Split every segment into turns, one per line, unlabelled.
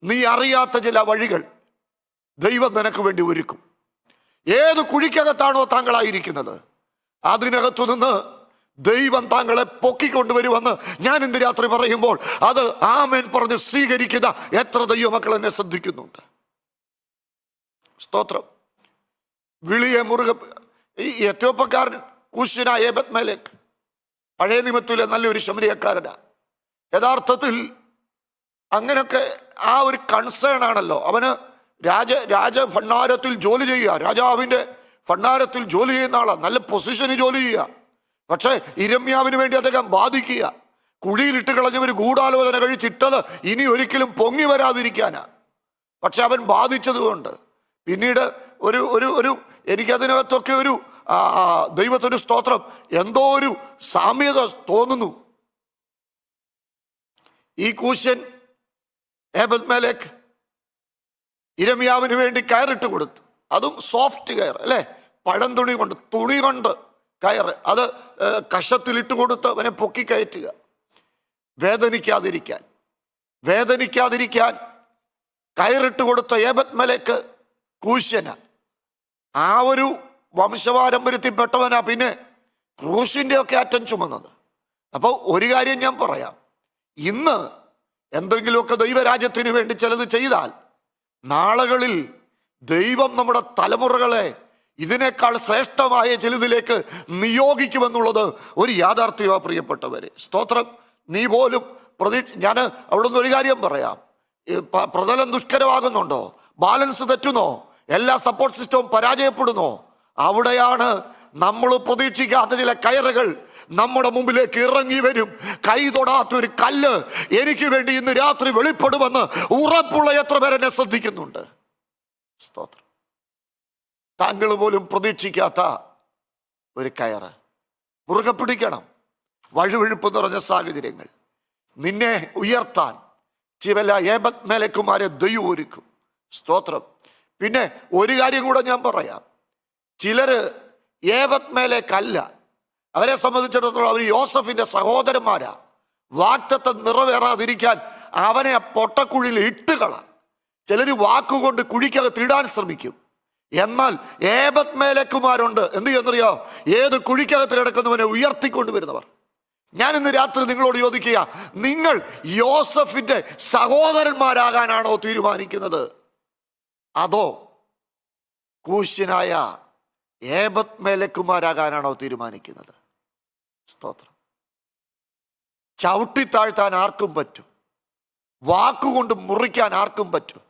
നീ അറിയാത്ത ചില വഴികൾ ദൈവം നിനക്ക് വേണ്ടി ഒരുക്കും. ഏത് കുഴിക്കകത്താണോ താങ്കളായിരിക്കുന്നത് അതിനകത്തു നിന്ന് ദൈവം താങ്കളെ പൊക്കിക്കൊണ്ടുവരുമെന്ന് ഞാൻ ഇന്ന് രാത്രി പറയുമ്പോൾ അത് ആമേൻ പറഞ്ഞ് സ്വീകരിക്കുന്ന എത്ര ദൈവമക്കൾ എന്നെ ശ്രദ്ധിക്കുന്നുണ്ട്. സ്തോത്രം. വിളിയെ മുറുകെ ഈ എത്യോപ്യക്കാരൻ കൂശ്യനായ ഏബെദ്മേലെക്ക് പഴയ നിയമത്തിലെ നല്ലൊരു ശമരിയക്കാരനാ. യഥാർത്ഥത്തിൽ അങ്ങനെയൊക്കെ ആ ഒരു കൺസേൺ ആണല്ലോ. അവന് രാജഭണ്ഡാരത്തിൽ ജോലി ചെയ്യുക, രാജാവിൻ്റെ ഭണ്ഡാരത്തിൽ ജോലി ചെയ്യുന്ന ആളാണ്, നല്ല പൊസിഷന് ജോലി ചെയ്യുക. പക്ഷേ ഇരമ്യാവിന് വേണ്ടി അദ്ദേഹം ബാധിക്കുക. കുഴിയിലിട്ട് കളഞ്ഞവർ ഗൂഢാലോചന കഴിച്ചിട്ടത് ഇനി ഒരിക്കലും പൊങ്ങി വരാതിരിക്കാനാ. പക്ഷെ അവൻ ബാധിച്ചതുകൊണ്ട് പിന്നീട് ഒരു ഒരു ഒരു എനിക്കതിനകത്തൊക്കെ ഒരു ദൈവത്തിന് സ്തോത്രം എന്തോ ഒരു സാമ്യത തോന്നുന്നു. ഈ കൂശ്യൻ ഏബെദ്മേലെക്ക് ഇരമ്യാവിന് വേണ്ടി കയറിട്ട് കൊടുത്തു. അതും സോഫ്റ്റ് കയർ അല്ലേ, പഴം തുണി കൊണ്ട് കയറ്, അത് കഷത്തിലിട്ട് കൊടുത്ത് അവനെ പൊക്കി കയറ്റുക. വേദനിക്കാതിരിക്കാൻ കയറിട്ട് കൊടുത്ത ഏബെദ്മേലെക്ക് കൂശ്യന ആ ഒരു വംശപാരമ്പര്യത്തിൽപ്പെട്ടവനാ പിന്നെ ക്രൂശിൻ്റെ ഒക്കെ അറ്റം ചുമന്നത്. അപ്പോൾ ഒരു കാര്യം ഞാൻ പറയാം, ഇന്ന് എന്തെങ്കിലുമൊക്കെ ദൈവരാജ്യത്തിന് വേണ്ടി ചിലത് ചെയ്താൽ നാളുകളിൽ ദൈവം നമ്മുടെ തലമുറകളെ ഇതിനേക്കാൾ ശ്രേഷ്ഠമായ ചിലതിലേക്ക് നിയോഗിക്കുമെന്നുള്ളത് ഒരു യാഥാർത്ഥ്യമാണ് പ്രിയപ്പെട്ടവരെ. സ്തോത്രം. നീ പോലും ഞാൻ അവിടെ നിന്ന് ഒരു കാര്യം പറയാം. പ്രതലം ദുഷ്കരമാകുന്നുണ്ടോ, ബാലൻസ് തെറ്റുന്നോ, എല്ലാ സപ്പോർട്ട് സിസ്റ്റവും പരാജയപ്പെടുന്നോ, അവിടെയാണ് നമ്മൾ പ്രതീക്ഷിക്കാത്ത ചില കയറുകൾ നമ്മുടെ മുമ്പിലേക്ക് ഇറങ്ങി വരും. കൈ തൊടാത്തൊരു കല്ല് എനിക്ക് വേണ്ടി ഇന്ന് രാത്രി വെളിപ്പെടുമെന്ന് ഉറപ്പുള്ള എത്ര പേരെന്നെ ശ്രദ്ധിക്കുന്നുണ്ട്. സ്തോത്രം. താങ്കൾ പോലും പ്രതീക്ഷിക്കാത്ത ഒരു കയറ് മുറുകെ പിടിക്കണം. വഴുവഴുപ്പ് നിറഞ്ഞ സാഹചര്യങ്ങൾ നിന്നെ ഉയർത്താൻ ചില ഏബെദ്മേലെക്കുമാരെ ദൈവം ഒരുക്കും. സ്തോത്രം. പിന്നെ ഒരു കാര്യം കൂടെ ഞാൻ പറയാം. ചിലര് ഏബെദ്മേലെക്കല്ല, അവരെ സംബന്ധിച്ചിടത്തോളം അവർ യോസഫിന്റെ സഹോദരന്മാരാ. വാഗ്ദത്തം നിറവേറാതിരിക്കാൻ അവനെ പൊട്ടക്കുഴിയിൽ ഇട്ടുകളാം. ചിലർ വാക്കുകൊണ്ട് കുഴിക്കകത്ത് ഇടാൻ ശ്രമിക്കും. എന്നാൽ ഏബെദ്മേലെക്കുമാരുണ്ട്, എന്ത് ചെയ്യുന്നറിയോ, ഏത് കുഴിക്കകത്ത് കിടക്കുന്നവനെ ഉയർത്തിക്കൊണ്ടുവരുന്നവർ. ഞാൻ ഇന്ന് രാത്രി നിങ്ങളോട് ചോദിക്കുക, നിങ്ങൾ യോസഫിന്റെ സഹോദരന്മാരാകാനാണോ തീരുമാനിക്കുന്നത്, അതോ കൂശ്യനായ ഏബെദ്മേലെക്കുമാരാകാനാണോ തീരുമാനിക്കുന്നത്? സ്തോത്രം. ചവിട്ടിത്താഴ്ത്താൻ ആർക്കും പറ്റും, വാക്കുകൊണ്ട് മുറിക്കാൻ ആർക്കും പറ്റും,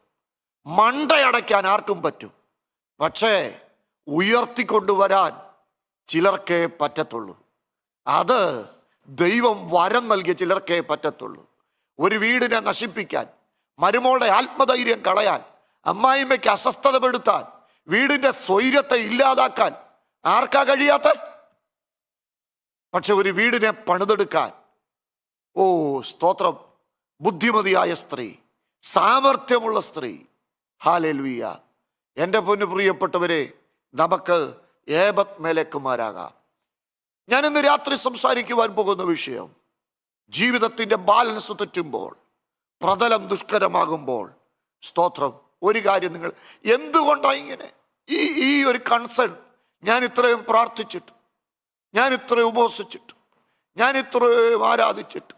മണ്ടയടയ്ക്കാൻ ആർക്കും പറ്റും. പക്ഷേ ഉയർത്തിക്കൊണ്ടുവരാൻ ചിലർക്കേ പറ്റത്തുള്ളൂ. അത് ദൈവം വരം നൽകിയ ചിലർക്കേ പറ്റത്തുള്ളൂ. ഒരു വീടിനെ നശിപ്പിക്കാൻ, മരുമോളുടെ ആത്മധൈര്യം കളയാൻ, അമ്മായിമ്മയ്ക്ക് അസ്വസ്ഥതപ്പെടുത്താൻ, വീടിന്റെ സ്വൈര്യത്തെ ഇല്ലാതാക്കാൻ ആർക്കാ കഴിയാത്ത? പക്ഷെ ഒരു വീടിനെ പണിതെടുക്കാൻ, ഓ സ്തോത്രം, ബുദ്ധിമതിയായ സ്ത്രീ, സാമർഥ്യമുള്ള സ്ത്രീ, ഹല്ലേലൂയ. എൻ്റെ പൊന്നു പ്രിയപ്പെട്ടവരെ, നമുക്ക് ഏബെദ്മേലെക്കുമാരാകാം. ഞാൻ ഇന്ന് രാത്രി സംസാരിക്കുവാൻ പോകുന്ന വിഷയം, ജീവിതത്തിൻ്റെ ബാലൻസ് തെറ്റുമ്പോൾ, പ്രതലം ദുഷ്കരമാകുമ്പോൾ, സ്തോത്രം, ഒരു കാര്യം നിങ്ങൾ എന്തുകൊണ്ടാണ് ഇങ്ങനെ ഈ ഒരു കൺസേൺ, ഞാൻ ഇത്രയും പ്രാർത്ഥിച്ചിട്ട്, ഞാൻ ഇത്രയും ഉപവസിച്ചിട്ട്, ഞാൻ ഇത്രയും ആരാധിച്ചിട്ട്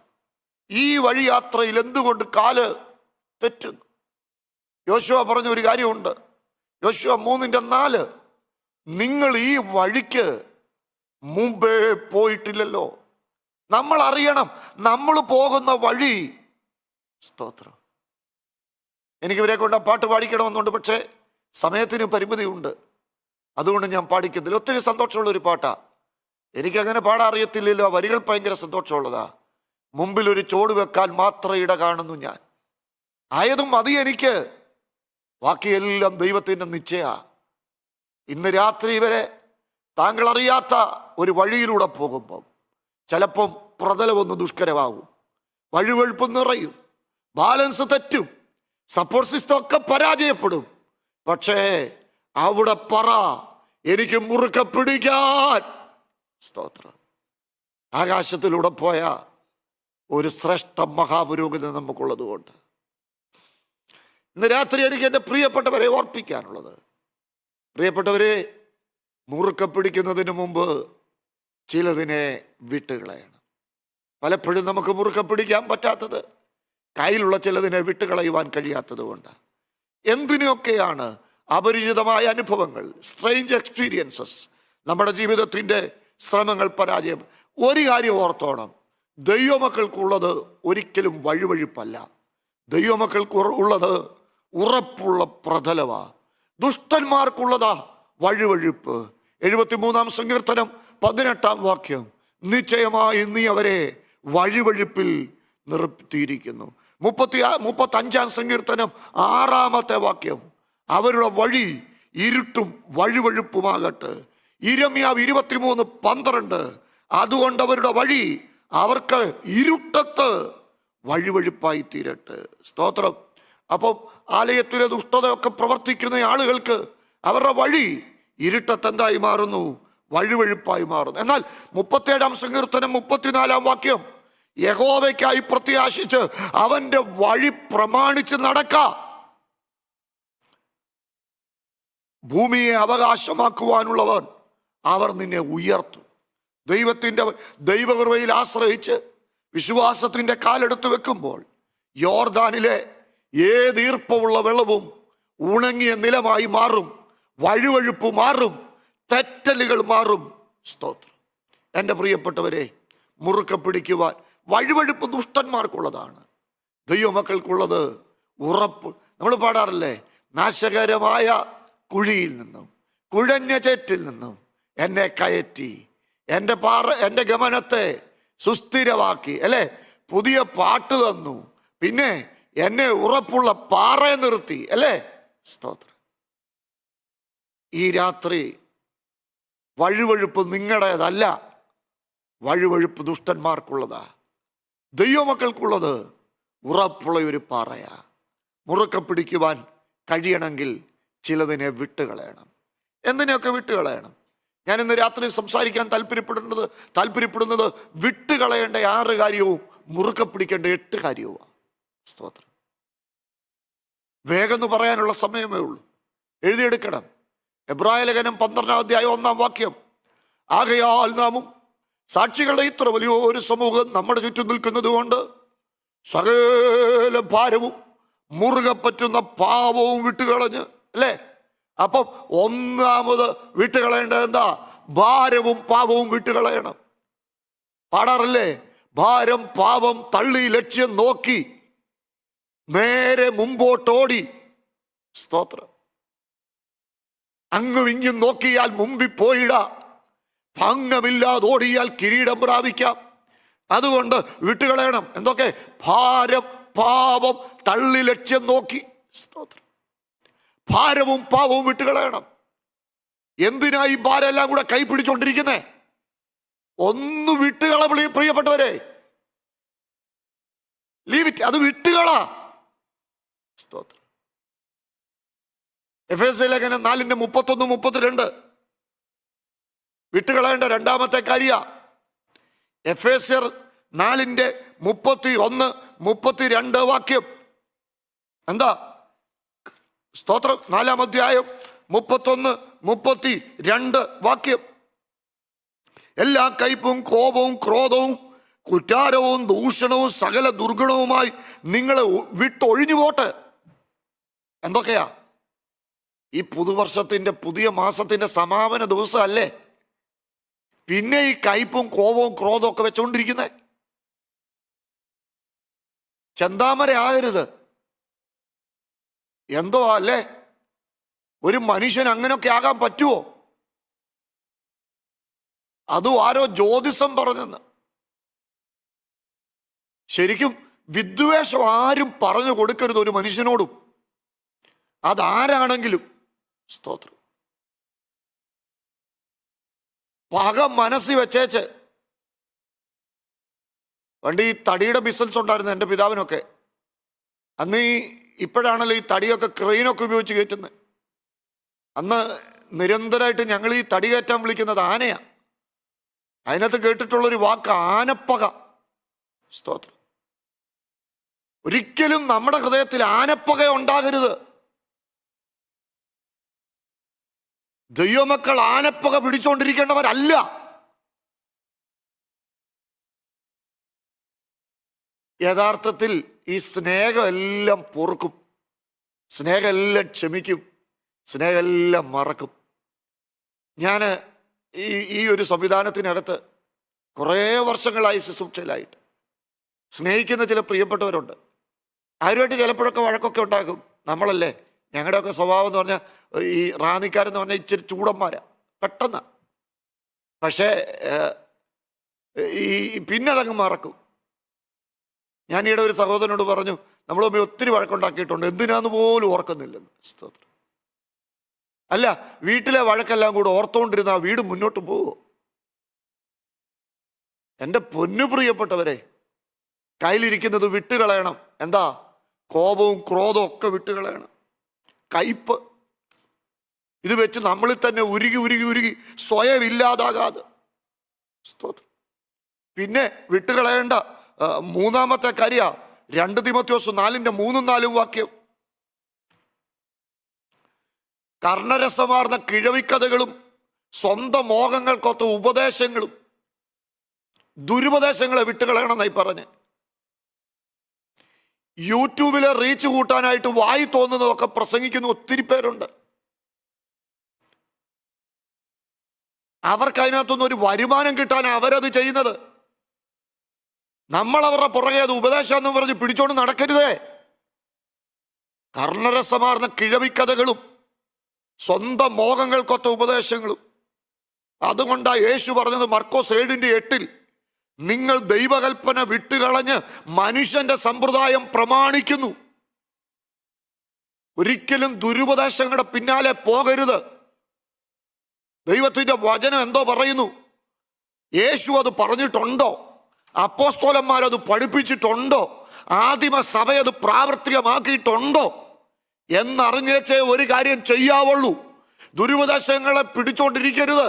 ഈ വഴി യാത്രയിൽ എന്തുകൊണ്ട് കാല് തെറ്റുന്നു? യോശുവ പറഞ്ഞ ഒരു കാര്യമുണ്ട്, യോശുവ 3:4, നിങ്ങൾ ഈ വഴിക്ക് മുമ്പേ പോയിട്ടില്ലല്ലോ. നമ്മൾ അറിയണം നമ്മൾ പോകുന്ന വഴി. സ്തോത്രം. എനിക്ക് ഇവരെ കൊണ്ട് ആ പാട്ട് പാടിക്കണമെന്നുണ്ട്, പക്ഷേ സമയത്തിന് പരിമിതിയുണ്ട്, അതുകൊണ്ട് ഞാൻ പാടിക്കുന്നില്ല. ഒത്തിരി സന്തോഷമുള്ള ഒരു പാട്ടാ, എനിക്കങ്ങനെ പാടാൻ അറിയത്തില്ലല്ലോ. വരികൾ ഭയങ്കര സന്തോഷമുള്ളതാ. മുമ്പിൽ ഒരു ചോട് വെക്കാൻ മാത്രം ഇട കാണുന്നു ഞാൻ, ആയതും മതി എനിക്ക്, ബാക്കിയെല്ലാം ദൈവത്തിൻ്റെ നിശ്ചയ. ഇന്ന് രാത്രി വരെ താങ്കൾ അറിയാത്ത ഒരു വഴിയിലൂടെ പോകുമ്പം ചിലപ്പം പ്രതലമൊന്ന് ദുഷ്കരമാകും, വഴുവഴുപ്പ് നിറയും, ബാലൻസ് തെറ്റും, സപ്പോർട്ട് സിസ്റ്റം ഒക്കെ പരാജയപ്പെടും. പക്ഷേ അവിടെ പറ, എനിക്ക് മുറുക്കെ പിടിക്കാൻ. സ്തോത്രം. ആകാശത്തിലൂടെ പോയ ഒരു ശ്രേഷ്ഠ മഹാപുരോഹിതൻ നമുക്കുള്ളത് കൊണ്ട് ഇന്ന് രാത്രി എനിക്ക് എൻ്റെ പ്രിയപ്പെട്ടവരെ ഓർപ്പിക്കാനുള്ളത്, പ്രിയപ്പെട്ടവരെ, മുറുക്ക പിടിക്കുന്നതിന് മുമ്പ് ചിലതിനെ വിട്ടുകളയണം. പലപ്പോഴും നമുക്ക് മുറുക്ക പിടിക്കാൻ പറ്റാത്തത് കയ്യിലുള്ള ചിലതിനെ വിട്ടുകളയുവാൻ കഴിയാത്തത് കൊണ്ട്. എന്തിനൊക്കെയാണ് അപരിചിതമായ അനുഭവങ്ങൾ, സ്ട്രേഞ്ച് എക്സ്പീരിയൻസസ്, നമ്മുടെ ജീവിതത്തിൻ്റെ ശ്രമങ്ങൾ പരാജയം. ഒരു കാര്യം ഓർത്തോണം, ദൈവമക്കൾക്കുള്ളത് ഒരിക്കലും വഴുവഴുപ്പല്ല. ദൈവമക്കൾക്ക് ഉള്ളത് ഉറപ്പുള്ള പ്രതലവാ. ദുഷ്ടന്മാർക്കുള്ളതാ വഴുവഴുപ്പ്. 73-ാം സങ്കീർത്തനം 18-ാം വാക്യം, നിശ്ചയമായി നീ അവരെ വഴുവഴുപ്പിൽ നിർത്തിയിരിക്കുന്നു. 35-ാം സങ്കീർത്തനം 6-ാമത്തെ വാക്യം, അവരുടെ വഴി ഇരുട്ടും വഴുവഴുപ്പുമാകട്ടെ. യിരെമ്യാവ് 23:12, അതുകൊണ്ട് അവരുടെ വഴി അവർക്ക് ഇരുട്ടത്ത് വഴുവഴുപ്പായി തീരട്ടെ. സ്തോത്രം. അപ്പം ആലയത്തിലെ ദുഷ്ടതയൊക്കെ പ്രവർത്തിക്കുന്ന ആളുകൾക്ക് അവരുടെ വഴി ഇരുട്ടത്ത് എന്തായി മാറുന്നു? വഴുവഴുപ്പായി മാറുന്നു. എന്നാൽ 37-ാം സങ്കീർത്തനം 34-ാം വാക്യം, യഹോവയ്ക്കായി പ്രത്യാശിച്ച് അവന്റെ വഴി പ്രമാണിച്ച് നടക്ക, ഭൂമിയെ അവകാശമാക്കുവാനുള്ളവർ അവർ നിന്നെ ഉയർത്തും. ദൈവകൃപയിൽ ആശ്രയിച്ച് വിശ്വാസത്തിന്റെ കാലെടുത്ത് വെക്കുമ്പോൾ യോർദാനിലെ ഏത് ഈർപ്പമുള്ള വെള്ളവും ഉണങ്ങിയ നിലമായി മാറും, വഴുവഴുപ്പ് മാറും, തെറ്റലുകൾ മാറും. സ്തോത്രം. എൻ്റെ പ്രിയപ്പെട്ടവരെ, മുറുക്ക പിടിക്കുവാൻ വഴുവഴുപ്പ് ദുഷ്ടന്മാർക്കുള്ളതാണ്, ദൈവമക്കൾക്കുള്ളത് ഉറപ്പ്. നമ്മൾ പാടാറില്ലേ, നാശകരമായ കുഴിയിൽ നിന്നും കുഴഞ്ഞ ചേറ്റിൽ നിന്നും എന്നെ കയറ്റി, എൻ്റെ ഗമനത്തെ സുസ്ഥിരമാക്കി, അല്ലേ? പുതിയ പാട്ട് തന്നു, പിന്നെ എന്നെ ഉറപ്പുള്ള പാറയെ നിർത്തി, അല്ലേ? സ്തോത്രം. ഈ രാത്രി വഴുവഴുപ്പ് നിങ്ങളുടേതല്ല, വഴുവഴുപ്പ് ദുഷ്ടന്മാർക്കുള്ളതാ. ദൈവമക്കൾക്കുള്ളത് ഉറപ്പുള്ള ഒരു പാറയാ. മുറുക്ക പിടിക്കുവാൻ കഴിയണമെങ്കിൽ ചിലതിനെ വിട്ടുകളയണം. എന്തിനെയൊക്കെ വിട്ടുകളയണം? ഞാൻ ഇന്ന് രാത്രി സംസാരിക്കാൻ താല്പര്യപ്പെടുന്നത് വിട്ടുകളയേണ്ട 6 കാര്യവും മുറുക്ക പിടിക്കേണ്ട 8 കാര്യവുമാണ്. സ്തോത്രം. വേഗം എന്ന് പറയാനുള്ള സമയമേ ഉള്ളൂ, എഴുതിയെടുക്കണം. എബ്രായ ലേഖനം 12-ാം അധ്യായം 1-ാം വാക്യം, ആകയാൽ നാമും സാക്ഷികളുടെ ഇത്ര വലിയൊരു സമൂഹം നമ്മുടെ ചുറ്റും നിൽക്കുന്നത് കൊണ്ട് സകല ഭാരവും മുറുകെ പറ്റുന്ന പാവവും വിട്ടുകളഞ്ഞ്, അല്ലേ? അപ്പം ഒന്നാമത് വിട്ടുകളയേണ്ടത് എന്താ? ഭാരവും പാവവും വിട്ടുകളയണം. പാടാറില്ലേ, ഭാരം പാവം തള്ളി ലക്ഷ്യം നോക്കി നേരെ മുമ്പോട്ടോടി. സ്തോത്രം. അങ്ങും ഇങ്ങും നോക്കിയാൽ മുമ്പിൽ പോയിട, ഭംഗമില്ലാതെ ഓടിയാൽ കിരീടം പ്രാപിക്കാം. അതുകൊണ്ട് വിട്ടുകളയണം. എന്തൊക്കെ? ഭാരം പാവം തള്ളി ലക്ഷ്യം നോക്കി. സ്തോത്രം. ഭാരവും പാവവും വിട്ടുകളയണം. എന്തിനായി ഭാരം എല്ലാം കൂടെ കൈ പിടിച്ചോണ്ടിരിക്കുന്നേ? ഒന്ന് വിട്ടുകള പ്രിയപ്പെട്ടവരെ, ലീവ് ഇറ്റ്, അത് വിട്ടുകളാ. സ്തോത്രം. എഫേസ്യ ലേഖനം 4:31-32 വിട്ടുകളയേണ്ട രണ്ടാമത്തെ കാര്യ. എഫേസ്യർ 4:31-32 വാക്യം എന്താ? സ്തോത്രം. 4-ാം അധ്യായം 31-32 വാക്യം, എല്ലാ കയ്പും കോപവും ക്രോധവും കുറ്റാരവും ദൂഷണവും സകല ദുർഗുണവുമായി നിങ്ങളെ വിട്ടൊഴിഞ്ഞു പോട്ടെ. എന്തൊക്കെയാ? ഈ പുതുവർഷത്തിന്റെ പുതിയ മാസത്തിന്റെ സമാപന ദിവസം അല്ലേ? പിന്നെ ഈ കയ്പും കോപവും ക്രോധവും ഒക്കെ വെച്ചോണ്ടിരിക്കുന്നേ? ചെന്താമര ആകരുത്. എന്തോ അല്ലേ? ഒരു മനുഷ്യൻ അങ്ങനെയൊക്കെ ആകാൻ പറ്റുമോ? അതും ആരോ ജ്യോതിഷം പറഞ്ഞെന്ന്. ശരിക്കും വിദ്വേഷം ആരും പറഞ്ഞു കൊടുക്കരുത് ഒരു മനുഷ്യനോടും, അതാരാണെങ്കിലും. സ്തോത്രം. പക മനസ്സിൽ വെച്ചേച്ച്. പണ്ട് ഈ തടിയുടെ ബിസിനസ് ഉണ്ടായിരുന്നു എൻ്റെ പിതാവിനൊക്കെ. അന്ന് ഇപ്പോഴാണല്ലോ ഈ തടിയൊക്കെ ക്രെയിനൊക്കെ ഉപയോഗിച്ച് കയറ്റുന്നത്. അന്ന് നിരന്തരമായിട്ട് ഞങ്ങൾ ഈ തടി കയറ്റാൻ വിളിക്കുന്നത് ആനയാ. അതിനകത്ത് കേട്ടിട്ടുള്ളൊരു വാക്ക് ആനപ്പക. സ്തോത്രം. ഒരിക്കലും നമ്മുടെ ഹൃദയത്തിൽ ആനപ്പക ഉണ്ടാകരുത്. ദൈവമക്കൾ ആനപ്പക പിടിച്ചുകൊണ്ടിരിക്കേണ്ടവരല്ല. യഥാർത്ഥത്തിൽ ഈ സ്നേഹം എല്ലാം പൊറുക്കും, സ്നേഹം എല്ലാം ക്ഷമിക്കും, സ്നേഹം എല്ലാം മറക്കും. ഞാൻ ഈ ഒരു സംവിധാനത്തിനകത്ത് കുറേ വർഷങ്ങളായി ശുശ്രൂഷയിലായിട്ട് സ്നേഹിക്കുന്ന ചില പ്രിയപ്പെട്ടവരുണ്ട്. അവരുമായിട്ട് ചിലപ്പോഴൊക്കെ വഴക്കൊക്കെ ഉണ്ടാക്കും. നമ്മളല്ലേ, ഞങ്ങളുടെയൊക്കെ സ്വഭാവം എന്ന് പറഞ്ഞാൽ ഈ റാന്നിക്കാരെന്ന് പറഞ്ഞാൽ ഇച്ചിരി ചൂടന്മാരാ പെട്ടെന്ന്. പക്ഷേ പിന്നെ അതങ്ങ് മറക്കും. ഞാൻ ഈയിടെ ഒരു സഹോദരനോട് പറഞ്ഞു, നമ്മൾ തമ്മിൽ ഒത്തിരി വഴക്കുണ്ടാക്കിയിട്ടുണ്ട്, എന്തിനാന്ന് പോലും ഓർക്കുന്നില്ലെന്ന്. സ്തോത്രം. അല്ല, വീട്ടിലെ വഴക്കെല്ലാം കൂടെ ഓർത്തുകൊണ്ടിരുന്ന ആ വീട് മുന്നോട്ട് പോവോ? എൻ്റെ പൊന്നു പ്രിയപ്പെട്ടവരെ, കയ്യിലിരിക്കുന്നത് വിട്ടുകളയണം. എന്താ? കോപവും ക്രോധവും ഒക്കെ വിട്ടുകളയണം. കയ്പ് ഇത് വെച്ച് നമ്മളിൽ തന്നെ ഉരുകി ഉരുകി ഉരുകി സ്വയം ഇല്ലാതാകാതെ. സ്തോത്രം. പിന്നെ വിട്ടുകളയേണ്ട മൂന്നാമത്തെ കാര്യ 2 തീമോഥെയോസ് 4:3-4 വാക്യം. കർണരസമാർന്ന കിഴവിക്കഥകളും സ്വന്തം മോഹങ്ങൾക്കൊത്ത ഉപദേശങ്ങളും ദുരുപദേശങ്ങളെ വിട്ടുകളയണമെന്നായി പറഞ്ഞ്. യൂട്യൂബിലെ റീച്ച് കൂട്ടാനായിട്ട് വായി തോന്നുന്നതൊക്കെ പ്രസംഗിക്കുന്ന ഒത്തിരി പേരുണ്ട്. അവർക്ക് അതിനകത്തൊന്നും ഒരു വരുമാനം കിട്ടാൻ അവരത് ചെയ്യുന്നത്. നമ്മൾ അവരുടെ പുറകെ അത് ഉപദേശം എന്ന് പറഞ്ഞ് പിടിച്ചോണ്ട് നടക്കരുതേ. കർണരസമാർന്ന കിഴവിക്കഥകളും സ്വന്തം മോഹങ്ങൾക്കൊത്ത ഉപദേശങ്ങളും. അതുകൊണ്ടാണ് യേശു പറഞ്ഞത് മർക്കോസ് 7:8, നിങ്ങൾ ദൈവകൽപ്പന വിട്ടുകളഞ്ഞ് മനുഷ്യന്റെ സമ്പ്രദായം പ്രമാണിക്കുന്നു. ഒരിക്കലും ദുരുപദേശങ്ങളുടെ പിന്നാലെ പോകരുത്. ദൈവത്തിന്റെ വചനം എന്തോ പറയുന്നു, യേശു അത് പറഞ്ഞിട്ടുണ്ടോ? അപ്പോസ്തലന്മാരത് പഠിപ്പിച്ചിട്ടുണ്ടോ? ആദിമ സഭയത് പ്രാവർത്തികമാക്കിയിട്ടുണ്ടോ എന്നറിഞ്ഞേച്ചേ ഒരു കാര്യം ചെയ്യാവുള്ളൂ. ദുരുപദേശങ്ങളെ പിടിച്ചോണ്ടിരിക്കരുത്.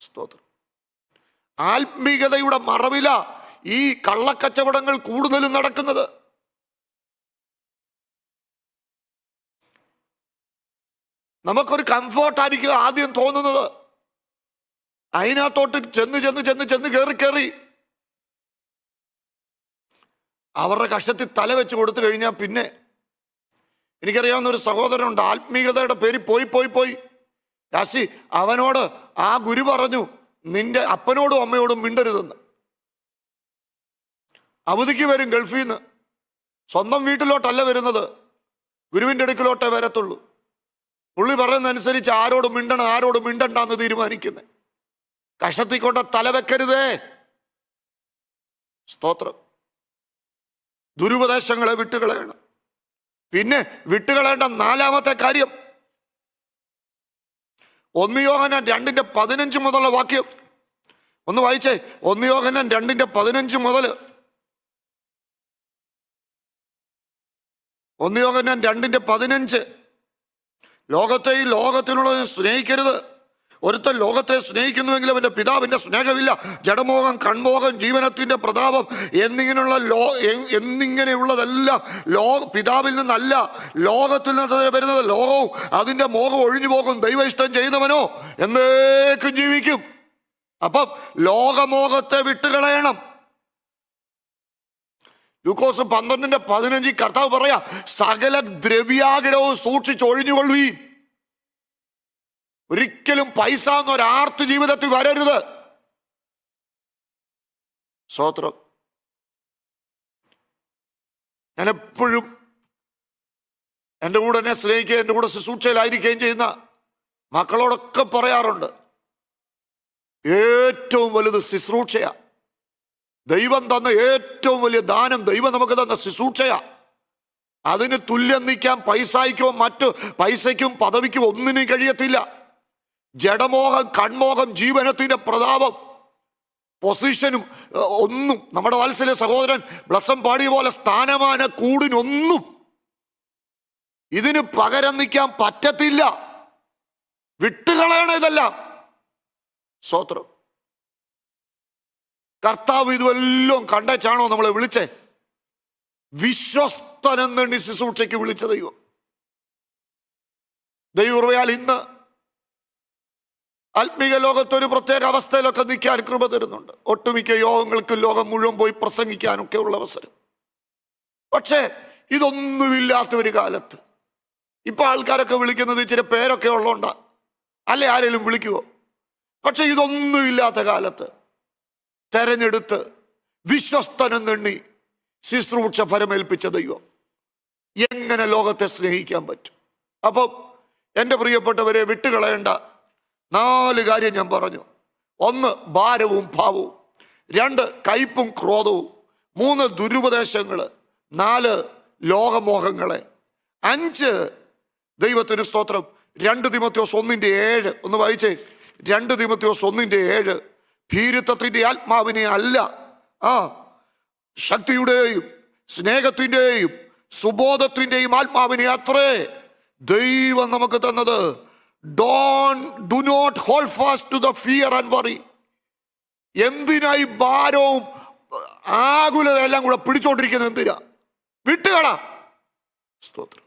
സ്തോത്രം. ആത്മീകതയുടെ മറവില ഈ കള്ളക്കച്ചവടങ്ങൾ കൂടുതലും നടക്കുന്നത്. നമുക്കൊരു കംഫോർട്ടായിരിക്കും ആദ്യം തോന്നുന്നത്. അതിനകത്തോട്ട് ചെന്ന് ചെന്ന് ചെന്ന് ചെന്ന് കയറി കയറി അവരുടെ കഷത്തിൽ തല വെച്ച് കൊടുത്തു കഴിഞ്ഞാൽ പിന്നെ, എനിക്കറിയാവുന്ന ഒരു സഹോദരനുണ്ട്, ആത്മീയതയുടെ പേര് പോയി പോയി പോയി കാശി അവനോട് ആ ഗുരു പറഞ്ഞു, നിന്റെ അപ്പനോടും അമ്മയോടും മിണ്ടരുതെന്ന്. അവധിക്ക് വരും ഗൾഫിൽ നിന്ന്, സ്വന്തം വീട്ടിലോട്ടല്ല വരുന്നത്, ഗുരുവിൻ്റെ അടുക്കിലോട്ടേ വരത്തുള്ളൂ. പുള്ളി പറയുന്നതനുസരിച്ച് ആരോട് മിണ്ടണം ആരോട് മിണ്ടണ്ടെന്ന് തീരുമാനിക്കുന്നത്. കഷത്തിക്കൊണ്ട തല വെക്കരുതേ. സ്തോത്രം. ദുരുപദേശങ്ങളെ വിട്ടുകളയണം. പിന്നെ വിട്ടുകളയേണ്ട 4-ാമത്തെ കാര്യം 1 യോഹന്നാൻ 2:15 മുതലുള്ള വാക്യം ഒന്ന് വായിച്ചേ. 1 യോഹന്നാൻ 2:15 മുതൽ. 1 യോഹന്നാൻ 2:15, ലോകത്തെയും ലോകത്തിനുള്ളതിനെ സ്നേഹിക്കരുത്. ഒരുത്തൻ ലോകത്തെ സ്നേഹിക്കുന്നുവെങ്കിൽ അവൻ്റെ പിതാവിൻ്റെ സ്നേഹമില്ല. ജഡമോഹം, കൺമോഹം, ജീവനത്തിൻ്റെ പ്രതാപം എന്നിങ്ങനെയുള്ളതെല്ലാം പിതാവിൽ നിന്നല്ല, ലോകത്തിൽ നിന്ന് വരുന്നത്. ലോകവും അതിൻ്റെ മോഹം ഒഴിഞ്ഞു പോകും, ദൈവ ഇഷ്ടം ചെയ്യുന്നവനോ എന്നേക്കും ജീവിക്കും. അപ്പം ലോകമോഹത്തെ വിട്ടുകളയണം. ലൂക്കോസ് 12:15 കർത്താവ് പറയാ, സകല ദ്രവ്യാഗ്രഹവും സൂക്ഷിച്ചൊഴിഞ്ഞുകൊള്ളുവീൻ. ഒരിക്കലും പൈസ എന്നൊരാർത്ത് ജീവിതത്തിൽ വരരുത്. സ്തോത്രം. ഞാൻ എപ്പോഴും എൻ്റെ കൂടെ എന്നെ സ്നേഹിക്കുകയും എൻ്റെ കൂടെ ശുശ്രൂഷയിലായിരിക്കുകയും ചെയ്യുന്ന മക്കളോടൊക്കെ പറയാറുണ്ട്, ഏറ്റവും വലുത് ശുശ്രൂഷയാ. ദൈവം തന്ന ഏറ്റവും വലിയ ദാനം, ദൈവം നമുക്ക് തന്ന ശുശ്രൂഷയാ. അതിന് തുല്യം നിൽക്കാൻ പൈസയ്ക്കോ മറ്റു പൈസയ്ക്കും പദവിക്കും ഒന്നിനും കഴിയത്തില്ല. ജഡമോഹം, കൺമോഹം, ജീവനത്തിന്റെ പ്രതാപം, പൊസിഷനും ഒന്നും, നമ്മുടെ വാത്സല്യ സഹോദരൻ ബ്ലസം പാടിയ പോലെ സ്ഥാനമാന കൂടിനൊന്നും ഇതിന് പകരം നിൽക്കാൻ പറ്റത്തില്ല. വിട്ടുകളയണം ഇതെല്ലാം. സ്തോത്രം. കർത്താവ് ഇതുവെല്ലാം കണ്ടേച്ചാണോ നമ്മളെ വിളിച്ചേ? വിശ്വസ്തനെന്നെണ്ണി ശുശ്രൂഷയ്ക്ക് വിളിച്ച ദൈവം. ദൈവകൃപയാൽ ഇന്ന് ആത്മീക ലോകത്തൊരു പ്രത്യേക അവസ്ഥയിലൊക്കെ നിൽക്കാൻ കൃപ തരുന്നുണ്ട്. ഒട്ടുമിക്ക യോഗങ്ങൾക്ക് ലോകം മുഴുവൻ പോയി പ്രസംഗിക്കാനൊക്കെ ഉള്ള അവസരം. പക്ഷേ ഇതൊന്നുമില്ലാത്ത ഒരു കാലത്ത് ഇപ്പൊ ആൾക്കാരൊക്കെ വിളിക്കുന്നത് ഇച്ചിരി പേരൊക്കെ ഉള്ളതുകൊണ്ടാ, അല്ലെ ആരെങ്കിലും വിളിക്കുവോ? പക്ഷെ ഇതൊന്നുമില്ലാത്ത കാലത്ത് തെരഞ്ഞെടുത്ത് വിശ്വസ്തനെന്നെണ്ണി ശുശ്രൂഷ ഫലമേൽപ്പിച്ച ദൈവം എങ്ങനെ ലോകത്തെ സ്നേഹിക്കാൻ പറ്റും? അപ്പം എൻ്റെ പ്രിയപ്പെട്ടവരെ, വിട്ടുകളയേണ്ട 4 കാര്യം ഞാൻ പറഞ്ഞു. 1 ഭാരവും ഭാവവും, 2 കയ്പും ക്രോധവും, 3 ദുരുപദേശങ്ങൾ, 4 ലോകമോഹങ്ങളെ, 5 ദൈവത്തിന് സ്തോത്രം 2 തിമോഥെയോസ് 1:7 ഒന്ന് വായിച്ചേ. 2 തിമോഥെയോസ് 1:7 ഭീരുത്വത്തിന്റെ ആത്മാവിനെ അല്ല, ശക്തിയുടെയും സ്നേഹത്തിൻ്റെയും സുബോധത്തിൻ്റെയും ആത്മാവിനെ അത്രേ ദൈവം നമുക്ക് തന്നത്. Do not hold fast to the fear and worry. എന്തിനായി ഭാരവും ആകുലത എല്ലാം കൂടെ പിടിച്ചോണ്ടിരിക്കുന്നത്? എന്തിനാ? വിട്ടുകളാ. സ്തോത്രം.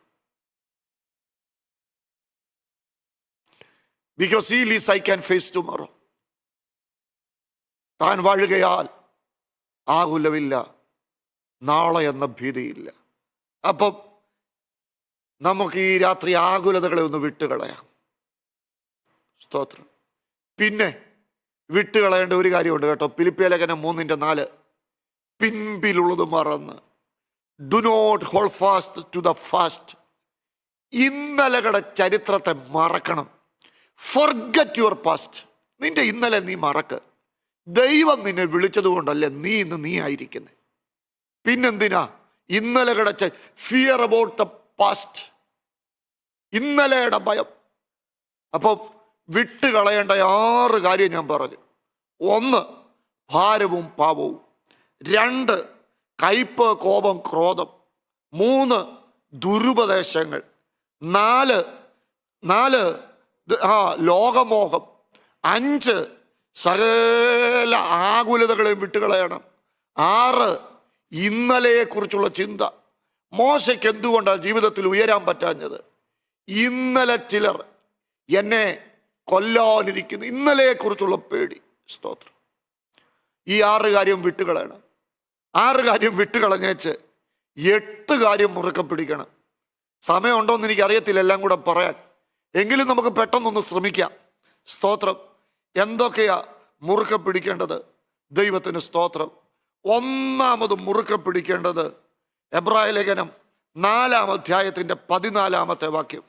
Because he lives, I can face tomorrow. താൻ വാഴുകയാൽ ആകുലമില്ല, നാളെ എന്ന ഭീതിയില്ല. അപ്പം നമുക്ക് ഈ രാത്രി ആകുലതകളെ ഒന്ന് വിട്ടുകളയാം. സ്തോത്രം. പിന്നെ വിട്ടുകളയേണ്ട ഒരു കാര്യമുണ്ട് കേട്ടോ. ഫിലിപ്പിയ ലേഖനം 3:4 പിൻപിലുള്ളത് മറന്ന് do not hold fast to the fast. ഇന്നലകളുടെ ചരിത്രത്തെ മറക്കണം. Forget your past. നിന്റെ ഇന്നലെ നീ മറക്ക്. ദൈവം നിന്നെ വിളിച്ചത് കൊണ്ടല്ലേ നീ ഇന്ന് നീ ആയിരിക്കുന്നത്. പിന്നെന്തിനാ ഇന്നലകളുടെ ഫിയർ അബൌട്ട് ദ പാസ്റ്റ്, ഇന്നലെയുടെ ഭയം. അപ്പോൾ വിട്ടുകളയേണ്ട 6 കാര്യം ഞാൻ പറഞ്ഞു. 1 ഭാരവും പാപവും, 2 കയ്പ് കോപം ക്രോധം, 3 ദുരുപദേശങ്ങൾ, 4 ലോകമോഹം, 5 സകല ആകുലതകളെയും വിട്ടുകളയണം, 6 ഇന്നലെയെക്കുറിച്ചുള്ള ചിന്ത. മോശയ്ക്ക് എന്തുകൊണ്ടാണ് ജീവിതത്തിൽ ഉയരാൻ പറ്റാഞ്ഞത്? ഇന്നലെ ചിലർ എന്നെ കൊല്ലാനിരിക്കുന്നു, ഇന്നലെയെക്കുറിച്ചുള്ള പേടി. സ്തോത്രം. ഈ 6 കാര്യം വിട്ടുകളയണം. 6 കാര്യം വിട്ടുകളഞ്ഞേച്ച് 8 കാര്യം മുറുക്കെ പിടിക്കണം. സമയമുണ്ടോയെന്ന് എനിക്കറിയത്തില്ല എല്ലാം കൂടെ പറയാൻ, എങ്കിലും നമുക്ക് പെട്ടെന്നൊന്ന് ശ്രമിക്കാം. സ്തോത്രം. എന്തൊക്കെയാ മുറുക്കെ പിടിക്കേണ്ടത്? ദൈവത്തിന് സ്തോത്രം. ഒന്നാമത് മുറുക്കെ പിടിക്കേണ്ടത് എബ്രായ ലേഖനം 4-ാം അധ്യായത്തിൻ്റെ 14-ാമത്തെ വാക്യം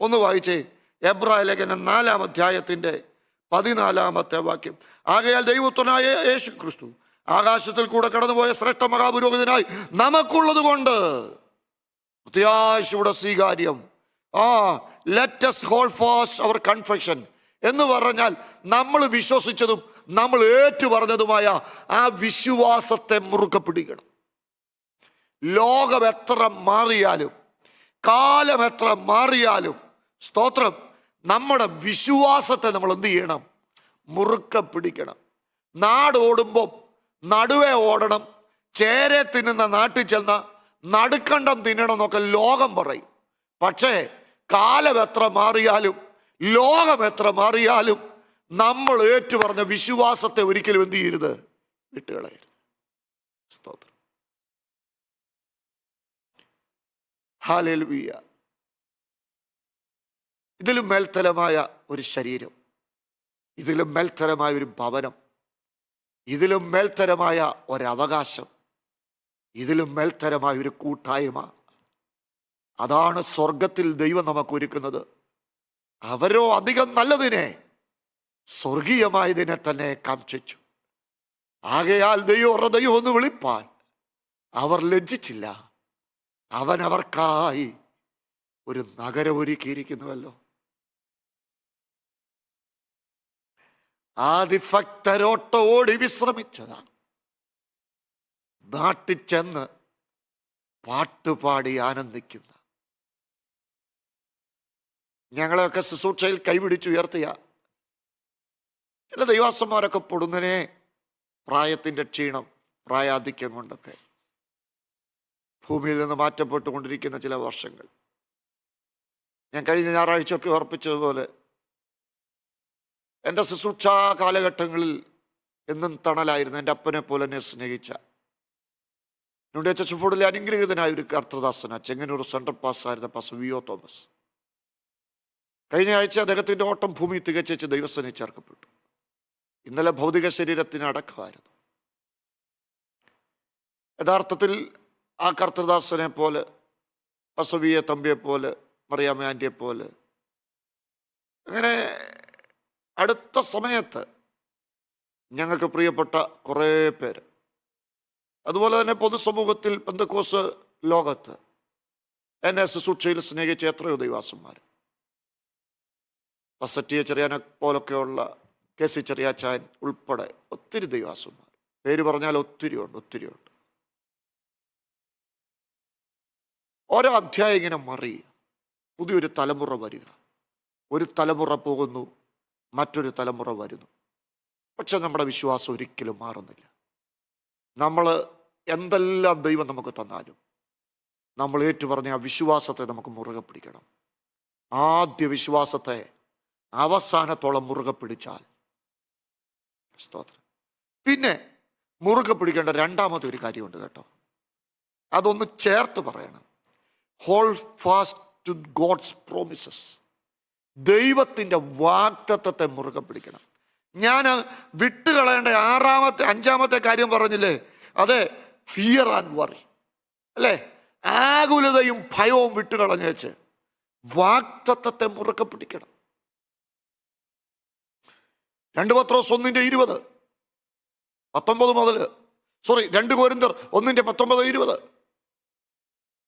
ഒന്ന് വായിച്ചേ. എബ്രായ ലേഖനം 4-ാം അധ്യായത്തിൻ്റെ 14-ാമത്തെ വാക്യം. ആകയാൽ ദൈവപുത്രനായ യേശു ക്രിസ്തു ആകാശത്തിൽ കൂടെ കടന്നുപോയ ശ്രേഷ്ഠ മഹാപുരോഹിതനായി നമുക്കുള്ളത് കൊണ്ട് പ്രത്യാശയുടെ സ്വീകാര്യം. Let us hold fast our confession എന്ന് പറഞ്ഞാൽ നമ്മൾ വിശ്വസിച്ചതും നമ്മൾ ഏറ്റു പറഞ്ഞതുമായ ആ വിശ്വാസത്തെ മുറുക്കെ പിടിക്കണം. ലോകം എത്ര മാറിയാലും കാലം എത്ര മാറിയാലും സ്തോത്രം, നമ്മുടെ വിശ്വാസത്തെ നമ്മൾ എന്ത് ചെയ്യണം? മുറുക്കെ പിടിക്കണം. നാട് ഓടുമ്പോൾ നടുവേ ഓടണം. ചേരെ തിന്നുന്ന നാട്ടിൽ ചെന്ന നടുക്കണ്ടം തിന്നണം എന്നൊക്കെ ലോകം പറയും. പക്ഷേ കാലം എത്ര മാറിയാലും ലോകം എത്ര മാറിയാലും നമ്മൾ ഏറ്റു പറഞ്ഞ വിശ്വാസത്തെ ഒരിക്കലും എന്ത് ചെയ്യരുത്? വിട്ടുകളയരുത്. സ്തോത്രം. ഹല്ലേലൂയ. ഇതിലും മേൽത്തരമായ ഒരു ശരീരം, ഇതിലും മേൽത്തരമായ ഒരു ഭവനം, ഇതിലും മേൽത്തരമായ ഒരവകാശം, ഇതിലും മേൽത്തരമായ ഒരു കൂട്ടായ്മ, അതാണ് സ്വർഗത്തിൽ ദൈവം നമുക്ക് ഒരുക്കുന്നത്. അവരോ അധികം നല്ലതിനെ, സ്വർഗീയമായതിനെ തന്നെ കാംക്ഷിച്ചു. ആകയാൽ ദൈവം ഒന്ന് വിളിപ്പാൻ അവർ ലജ്ജിച്ചില്ല. അവൻ അവർക്കായി ഒരു നഗരം ഒരുക്കിയിരിക്കുന്നുവല്ലോ. ആദിഭക്തരോട്ട ഓടി വിശ്രമിച്ചതാണ്. നാട്ടിൽ ചെന്ന് പാട്ടുപാടി ആനന്ദിക്കുന്ന ഞങ്ങളെയൊക്കെ ശുശ്രൂഷയിൽ കൈപിടിച്ചുയർത്തിയ ചില ദൈവാസന്മാരൊക്കെ പൊടുന്നനെ പ്രായത്തിൻ്റെ ക്ഷീണം, പ്രായാധിക്യം കൊണ്ടൊക്കെ ഭൂമിയിൽ നിന്ന് മാറ്റപ്പെട്ടുകൊണ്ടിരിക്കുന്ന ചില വർഷങ്ങൾ. ഞാൻ കഴിഞ്ഞ ഞായറാഴ്ചയൊക്കെ ഓർപ്പിച്ചതുപോലെ എൻ്റെ ശുശ്രൂഷാ കാലഘട്ടങ്ങളിൽ എന്നും തണലായിരുന്നു എൻ്റെ അപ്പനെ പോലെ എന്നെ സ്നേഹിച്ച ഞങ്ങളുടെ ചച്ചുഫോർഡിലെ അനുഗ്രഹീതനായ ഒരു കർത്തദാസന ചെങ്ങന്നൂർ സെൻട്രൽ പാസ്സായിരുന്ന പാസ് വി ഒ തോമസ് കഴിഞ്ഞ ആഴ്ച അദ്ദേഹത്തിൻ്റെ ഓട്ടം ഭൂമി തികച്ചു ദൈവസേനയിൽ ചേർക്കപ്പെട്ടു. ഇന്നലെ ഭൗതിക ശരീരത്തിന് അടക്കമായിരുന്നു. യഥാർത്ഥത്തിൽ ആ കർത്തദാസനെ പോലെ, അസവിയെ തമ്പിയെ പോലെ, മറിയാമ്മ ആൻറ്റിയെ പോലെ, അങ്ങനെ അടുത്ത സമയത്ത് ഞങ്ങൾക്ക് പ്രിയപ്പെട്ട കുറേ പേര്, അതുപോലെ തന്നെ പൊതുസമൂഹത്തിൽ പെന്തക്കോസ് ലോകത്ത് എന്നെ ശുശ്രൂഷയിൽ സ്നേഹിച്ച എത്രയോ ദൈവാസന്മാർ, പസറ്റിയ ചെറിയാനെ പോലൊക്കെയുള്ള കെ സി ചെറിയാച്ചാൻ ഉൾപ്പെടെ ഒത്തിരി ദൈവാസന്മാർ, പേര് പറഞ്ഞാൽ ഒത്തിരി ഉണ്ട്. ഓരോ അധ്യായം ഇങ്ങനെ മറിയുക, പുതിയൊരു തലമുറ വരിക, ഒരു തലമുറ പോകുന്നു, മറ്റൊരു തലമുറ വരുന്നു. പക്ഷെ നമ്മുടെ വിശ്വാസം ഒരിക്കലും മാറുന്നില്ല. നമ്മൾ എന്തെല്ലാം ദൈവം നമുക്ക് തന്നാലും നമ്മൾ ഏറ്റുപറഞ്ഞ ആ വിശ്വാസത്തെ നമുക്ക് മുറുകെ പിടിക്കണം. ആദ്യ വിശ്വാസത്തെ അവസാനത്തോളം മുറുകെ പിടിച്ചാൽ സ്തോത്രം. പിന്നെ മുറുകെ പിടിക്കേണ്ട രണ്ടാമത്തെ ഒരു കാര്യമുണ്ട് കേട്ടോ, അതൊന്ന് ചേർത്ത് പറയണം. Hold fast to God's promises. ദൈവത്തിൻ്റെ വാഗ്ദത്തത്തെ മുറുകെ പിടിക്കണം. ഞാൻ വിട്ടുകളയേണ്ട അഞ്ചാമത്തെ കാര്യം പറഞ്ഞില്ലേ, അതെ, ഫിയർ ആൻഡ് വറി, അല്ലേ? ആകുലതയും ഭയവും വിട്ടുകളഞ്ഞേച്ച് വാഗ്ദത്തത്തെ മുറുകെ പിടിക്കണം. 2 പത്രോസ് 1:20, 19 മുതൽ 2 കൊരിന്ത്യർ 1:19-20.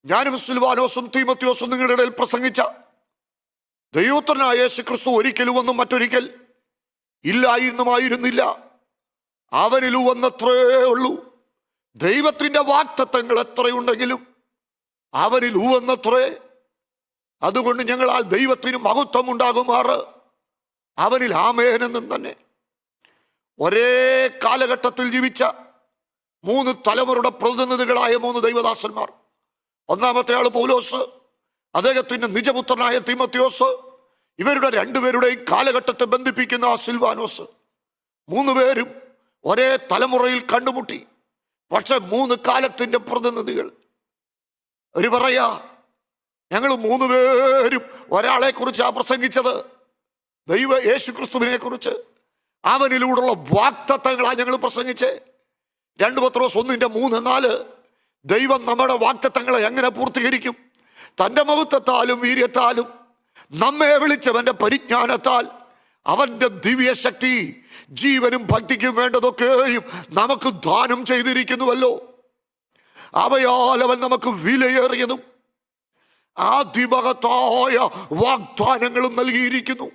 ഞാനും സിൽവാനോസും തീമോത്തിയോസും നിങ്ങളുടെ ഇടയിൽ പ്രസംഗിച്ച ദൈവപുത്രനായ യേശുക്രിസ്തു ഒരിക്കലും ഒന്നും മറ്റൊരിക്കൽ ഇല്ലായിരുന്നുമായിരുന്നില്ല, അവനിലുവന്നത്രേ ഉള്ളൂ. ദൈവത്തിൻ്റെ വാഗ്ദത്തങ്ങൾ എത്രയുണ്ടെങ്കിലും അവനിൽ ഊവന്നത്രേ. അതുകൊണ്ട് ഞങ്ങളാൽ ദൈവത്തിന് മഹത്വം ഉണ്ടാകുമാറ് അവനിൽ ആമേനെന്നും തന്നെ. ഒരേ കാലഘട്ടത്തിൽ ജീവിച്ച 3 തലമുറയുടെ പ്രതിനിധികളായ 3 ദൈവദാസന്മാർ. ഒന്നാമത്തെ ആള് പൗലോസ്, അദ്ദേഹത്തിന്റെ നിജപുത്രനായ തീമോത്തിയോസ്, ഇവരുടെ 2 പേരുടെയും കാലഘട്ടത്തെ ബന്ധിപ്പിക്കുന്ന ആ സിൽവാനോസ്. 3 പേരും ഒരേ തലമുറയിൽ കണ്ടുമുട്ടി. പക്ഷെ 3 കാലത്തിന്റെ പ്രതിനിധികൾ. ഒരു പറയാ, ഞങ്ങൾ 3 പേരും ഒരാളെ കുറിച്ചാ പ്രസംഗിച്ചത്, യേശുക്രിസ്തുവിനെ കുറിച്ച്. അവനിലൂടെയുള്ള വാഗ്ദത്തങ്ങളാ ഞങ്ങൾ പ്രസംഗിച്ചേ. 2 പത്രോസ് 1:3-4. ദൈവം നമ്മുടെ വാഗ്ദത്തങ്ങളെ എങ്ങനെ പൂർത്തീകരിക്കും? തൻ്റെ മഹത്വത്താലും വീര്യത്താലും നമ്മെ വിളിച്ചവന്റെ പരിജ്ഞാനത്താൽ അവന്റെ ദിവ്യശക്തി ജീവനും ഭക്തിക്കും വേണ്ടതൊക്കെയും നമുക്ക് ദാനം ചെയ്തിരിക്കുന്നുവല്ലോ. അവയാൽ അവൻ നമുക്ക് വിലയേറിയതും ആധിമകത്തായ വാഗ്ദാനങ്ങളും നൽകിയിരിക്കുന്നു.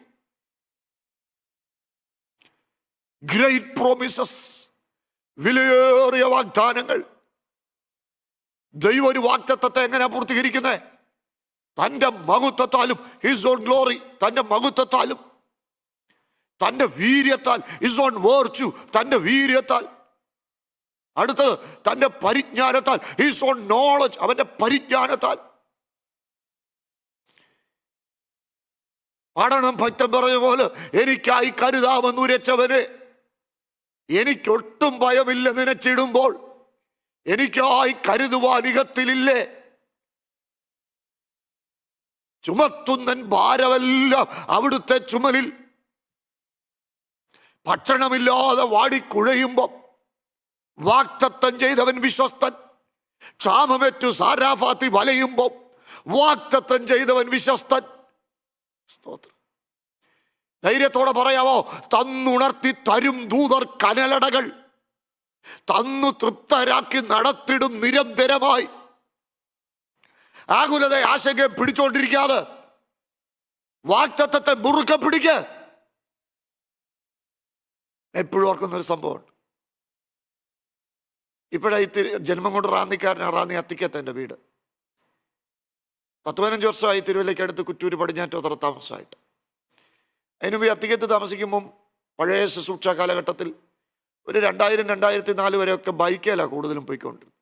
ഗ്രേറ്റ് പ്രോമിസസ്, വിലയേറിയ വാഗ്ദാനങ്ങൾ. ദൈവം ഒരു വാഗ്ദത്തത്തെ എങ്ങനെയാ പൂർത്തീകരിക്കുന്നത്? തൻ്റെ മഹത്വത്താലും, ഹിസ് ഓൺ ഗ്ലോറി, തൻ്റെ മഹത്വത്താലും, തൻ്റെ വീര്യത്താൽ, ഹിസ് ഓൺ വേർച്യു, തൻ്റെ വീര്യത്താൽ. അടുത്തത് തൻ്റെ പരിജ്ഞാനത്താൽ, ഹിസ് ഓൺ നോളജ്, അവൻ്റെ പരിജ്ഞാനത്താൽ. പഠനം ഭക്തൻ പറഞ്ഞ പോലെ, എനിക്കായി കരുതാമെന്ന് ഉരച്ചവനെ എനിക്കൊട്ടും ഭയമില്ല നനച്ചിടുമ്പോൾ എനിക്കായി കരുതുവാൻ ഇകത്തിലില്ലേ. ചുമത്തുന്നൻ ഭാരമെല്ലാം അവിടുത്തെ ചുമലിൽ. ഭക്ഷണമില്ലാതെ വാടിക്കുഴയുമ്പം വാഗ്ദത്തം ചെയ്തവൻ വിശ്വസ്തൻ. ക്ഷാമമേറ്റു സാരാഫാത്തി വലയുമ്പം വാഗ്ദത്തം ചെയ്തവൻ വിശ്വസ്തൻ. സ്തോത്രം. ധൈര്യത്തോടെ പറയാമോ? തന്നുണർത്തി തരും ദൂതർ കനലടകൾ, തന്നു തൃപ്തരാക്കി നടത്തിടും നിരന്തരമായി. ആകുലത ആശങ്കയെ പിടിച്ചോണ്ടിരിക്കാതെ വാഗ്ദത്തത്തെ മുറുകെ പിടിക്ക്. എപ്പോഴും ഓർക്കുന്നൊരു സംഭവമുണ്ട്. ഇപ്പോഴാ ജന്മം കൊണ്ട് റാന്നിക്കാരനാണ്, റാന്നി അത്തിക്കത്തെ വീട്. 10-15 വർഷമായി തിരുവല്ലയ്ക്ക് അടുത്ത് കുറ്റൂര് പടിഞ്ഞാറ്റോത്തറ താമസമായിട്ട്. അതിനുമ്പ് അത്തിക്കത്ത് താമസിക്കുമ്പം പഴയ ശുശ്രൂഷ കാലഘട്ടത്തിൽ ഒരു 2000-2004 വരെയൊക്കെ ബൈക്കേലാണ് കൂടുതലും പോയിക്കൊണ്ടിരുന്നത്.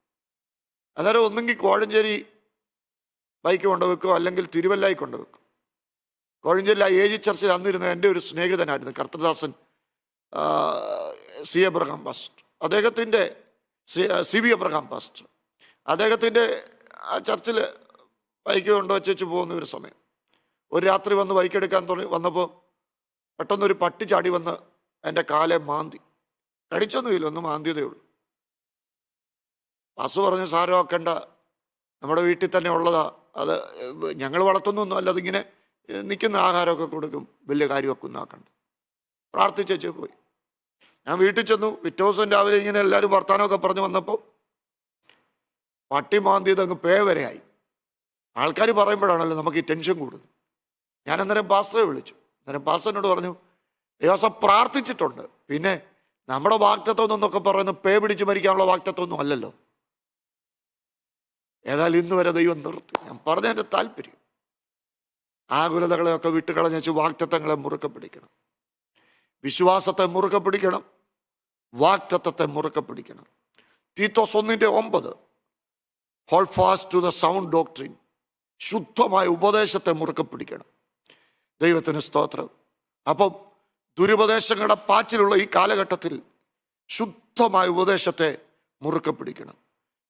അന്നേരം ഒന്നെങ്കിൽ കോഴഞ്ചേരി ബൈക്ക് കൊണ്ടുവെക്കും, അല്ലെങ്കിൽ തിരുവല്ലായി കൊണ്ടുവെക്കും. കോഴഞ്ചേരി ആ ഏജ് ചർച്ചിൽ അന്നിരുന്ന എൻ്റെ ഒരു സ്നേഹിതനായിരുന്നു കർത്തദാസൻ സി എബ്രഹാം പാസ്റ്റർ. അദ്ദേഹത്തിൻ്റെ സി വി എബ്രഹാം പാസ്റ്റർ. അദ്ദേഹത്തിൻ്റെ ആ ചർച്ചിൽ ബൈക്ക് കൊണ്ടുവച്ചു പോകുന്ന ഒരു സമയം ഒരു രാത്രി വന്ന് ബൈക്ക് എടുക്കാൻ വന്നപ്പോൾ പെട്ടെന്നൊരു പട്ടി ചാടി വന്ന് എൻ്റെ കാലെ മാന്തി. കടിച്ചൊന്നുമില്ല, ഒന്ന് മാന്തിയതേ ഉള്ളൂ. പാസ്റ്റർ പറഞ്ഞു, സാരമാക്കണ്ട, നമ്മുടെ വീട്ടിൽ തന്നെ ഉള്ളതാ, അത് ഞങ്ങൾ വളർത്തുന്നൊന്നും അല്ല, അതിങ്ങനെ നിൽക്കുന്ന ആഹാരമൊക്കെ കൊടുക്കും, വലിയ കാര്യമൊക്കെ ഒന്നാക്കണ്ട. പ്രാർത്ഥിച്ചു പോയി. ഞാൻ വീട്ടിൽ ചെന്നു. പിറ്റേ ദിവസം രാവിലെ ഇങ്ങനെ എല്ലാവരും വർത്തമാനമൊക്കെ പറഞ്ഞു വന്നപ്പോൾ പട്ടി മാന്തിയത് അങ്ങ് പേ വരെയായി. ആൾക്കാർ പറയുമ്പോഴാണല്ലോ നമുക്ക് ഈ ടെൻഷൻ കൂടുന്നത്. ഞാൻ അന്നേരം പാസ്റ്ററെ വിളിച്ചു. അന്നേരം പാസ്റ്ററിനോട് പറഞ്ഞു, ദിവസം പ്രാർത്ഥിച്ചിട്ടുണ്ട്, പിന്നെ നമ്മുടെ വാക്തത്വം എന്നൊക്കെ പറയുന്ന പേ പിടിച്ച് മരിക്കാനുള്ള വാക്തത്വമൊന്നും അല്ലല്ലോ. ഏതായാലും ഇന്ന് വരെ ദൈവം നിർത്തി. ഞാൻ പറഞ്ഞതിൻ്റെ താല്പര്യം ആകുലതകളെയൊക്കെ വിട്ടുകളഞ്ഞു വാക്തത്വങ്ങളെ മുറുക്കെ പിടിക്കണം, വിശ്വാസത്തെ മുറുക്കെ പിടിക്കണം, വാക്തത്വത്തെ മുറുക്കെ പിടിക്കണം. Titus 1:9 hold fast to the sound doctrine. ശുദ്ധമായ ഉപദേശത്തെ മുറുക്കെ പിടിക്കണം. ദൈവത്തിന് സ്തോത്രം. അപ്പം ദുരുപദേശങ്ങളുടെ പാച്ചിലുള്ള ഈ കാലഘട്ടത്തിൽ ശുദ്ധമായ ഉപദേശത്തെ മുറുക്കെ പിടിക്കണം,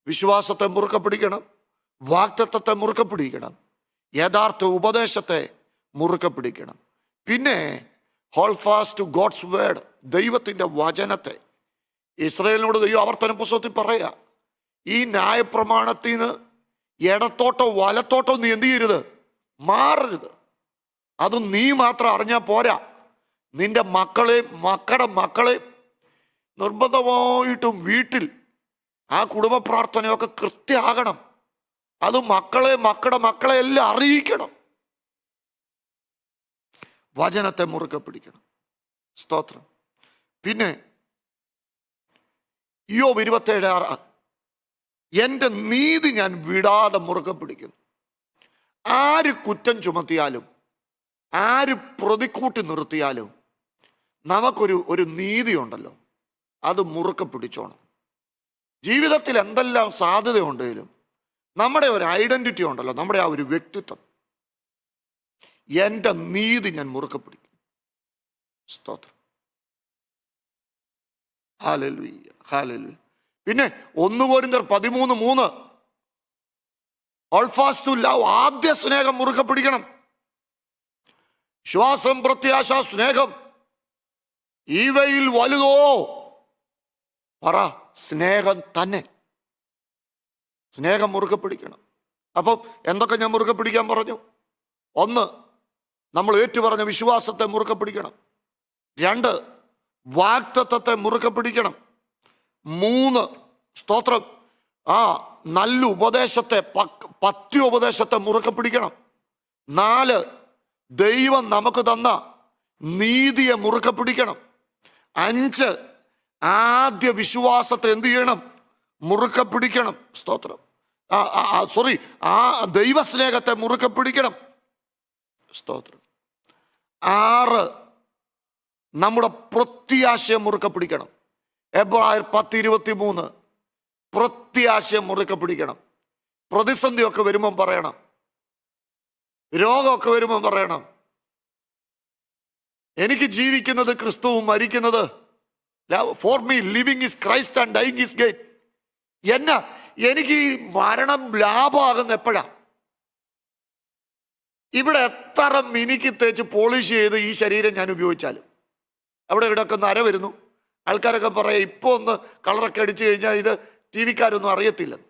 വിശ്വാസത്തെ മുറുക്കെ പിടിക്കണം, വാക്തത്വത്തെ മുറുക്കെ പിടിക്കണം, യഥാർത്ഥ ഉപദേശത്തെ മുറുക്കെ പിടിക്കണം. പിന്നെ hold fast to God's word, ദൈവത്തിൻ്റെ വചനത്തെ. ഇസ്രായേലിനോട് ദൈവം ആവർത്തന പുസ്തകത്തിൽ പറയാ, ഈ ന്യായപ്രമാണത്തിൽ നിന്ന് ഇടത്തോട്ടോ വലത്തോട്ടോ നീ എന്ത് ചെയ്യരുത്, മാറരുത്. അത് നീ മാത്രം അറിഞ്ഞാൽ പോരാ, നിന്റെ മക്കളെ മക്കളുടെ മക്കളെ നിർബന്ധമായിട്ടും വീട്ടിൽ ആ കുടുംബ പ്രാർത്ഥനയൊക്കെ കൃത്യമാകണം. അത് മക്കളെ മക്കളുടെ മക്കളെ എല്ലാം അറിയിക്കണം. വചനത്തെ മുറുക്കെ പിടിക്കണം. സ്തോത്രം. പിന്നെ യോബ് 27:6 എൻ്റെ നീതി ഞാൻ വിടാതെ മുറുക്കെ പിടിക്കുന്നു. ആര് കുറ്റം ചുമത്തിയാലും ആര് പ്രതിക്കൂട്ടി നിർത്തിയാലും നമുക്കൊരു നീതി ഉണ്ടല്ലോ, അത് മുറുക്കെ പിടിച്ചോണം. ജീവിതത്തിൽ എന്തെല്ലാം സാധ്യതയുണ്ടെങ്കിലും നമ്മുടെ ഒരു ഐഡന്റിറ്റി ഉണ്ടല്ലോ, നമ്മുടെ ആ ഒരു വ്യക്തിത്വം, എൻ്റെ നീതി ഞാൻ മുറുക്കെ പിടിക്കും. സ്തോത്രം. Hallelujah, hallelujah. പിന്നെ 1 കൊരിന്ത്യർ 13:3 ഹോൾഡ് ഫാസ്റ്റ് ടു ലവ്, ആദ്യ സ്നേഹം മുറുക്കെ പിടിക്കണം. ശ്വാസം, പ്രത്യാശ, സ്നേഹം, ഇവയിൽ വലുതോ പറ സ്നേഹം തന്നെ. സ്നേഹം മുറുക്കെ പിടിക്കണം. അപ്പം എന്തൊക്കെ ഞാൻ മുറുക്കെ പിടിക്കാൻ പറഞ്ഞു? 1, നമ്മൾ ഏറ്റുപറഞ്ഞ വിശ്വാസത്തെ മുറുക്കെ പിടിക്കണം. 2, വാക്തത്വത്തെ മുറുക്കെ പിടിക്കണം. 3, സ്തോത്രം, നല്ല ഉപദേശത്തെ, പത്യ ഉപദേശത്തെ മുറുക്കെ പിടിക്കണം. 4, ദൈവം നമുക്ക് തന്ന നീതിയെ മുറുക്കെ പിടിക്കണം. 5, ആദ്യ വിശ്വാസത്തെ എന്ത് ചെയ്യണം, മുറുക്കെ പിടിക്കണം. സ്തോത്രം. ആ ദൈവസ്നേഹത്തെ മുറുക്കെ പിടിക്കണം. സ്തോത്രം. 6, നമ്മുടെ പ്രത്യാശയം മുറുക്കെ പിടിക്കണം. എബ്രായർ 10:23 പ്രത്യാശയം മുറുക്കെ പിടിക്കണം. പ്രതിസന്ധിയൊക്കെ വരുമ്പം പറയണം, രോഗമൊക്കെ വരുമ്പം പറയണം, എനിക്ക് ജീവിക്കുന്നത് ക്രിസ്തുവും മരിക്കുന്നത്, for me living is Christ and dying is gain. എനിക്ക് ഈ മരണം ലാഭമാകുന്ന എപ്പോഴാ? ഇവിടെ എത്ര മിനിക്ക് തേച്ച് പോളിഷ് ചെയ്ത് ഈ ശരീരം ഞാൻ ഉപയോഗിച്ചാലും അവിടെ ഇവിടെയൊക്കെ ഒന്ന് അര വരുന്നു. ആൾക്കാരൊക്കെ പറയാം, ഇപ്പോൾ ഒന്ന് കളറൊക്കെ അടിച്ചു കഴിഞ്ഞാൽ ഇത് ടി വിക്കാരൊന്നും അറിയത്തില്ലെന്ന്.